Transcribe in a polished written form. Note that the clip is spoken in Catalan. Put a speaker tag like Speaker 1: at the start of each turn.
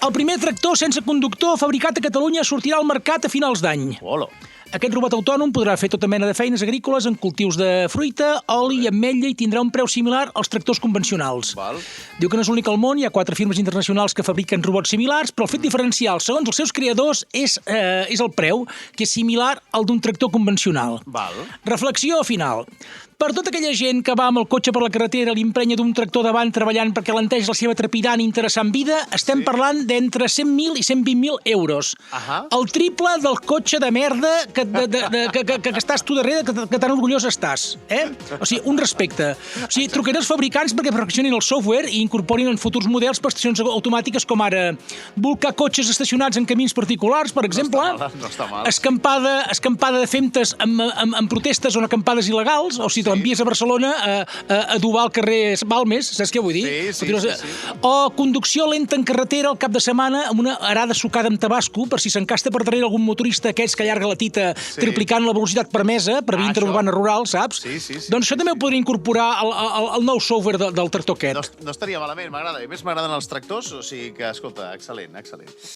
Speaker 1: El primer tractor sense conductor fabricat a Catalunya sortirà al mercat a finals d'any.
Speaker 2: Hola.
Speaker 1: Aquest robot autònom podrà fer tota mena de feines agrícoles en cultius de fruita, oli i ametlla i tindrà un preu similar als tractors convencionals.
Speaker 2: Val.
Speaker 1: Diu que no és l'únic al món, hi ha 4 firmes internacionals que fabriquen robots similars, però el fet diferencial, segons els seus creadors, és el preu, que és similar al d'un tractor convencional.
Speaker 2: Val.
Speaker 1: Reflexió final. Per tota aquella gent que va amb el cotxe per la carretera i l'imprenya d'un tractor davant treballant perquè alenteix la seva trepidant i interessant vida, estem parlant d'entre 100.000 i 120.000 euros. El triple del cotxe de merda que estàs tu darrere, que tan orgullós estàs. O sigui, un respecte. O sigui, trucaré als fabricants perquè perfeccionin el software i incorporin en futurs models prestacions automàtiques com ara volcar cotxes estacionats en camins particulars, per exemple.
Speaker 2: No està mal.
Speaker 1: Escampada de femtes amb protestes o en acampades il·legals, o sigui, t'envies a Barcelona a adobar el carrer Balmes, saps què vull dir?
Speaker 2: Sí.
Speaker 1: O conducció lenta en carretera al cap de setmana amb una arada sucada amb tabasco per si s'encasta per darrere algun motorista aquests que allarga la tita triplicant la velocitat permesa per via interurbana rural, saps?
Speaker 2: Sí.
Speaker 1: Doncs això també ho podria incorporar al nou software del tractor aquest.
Speaker 2: No estaria malament, m'agrada. I més m'agraden els tractors, o sigui que, escolta, excel·lent.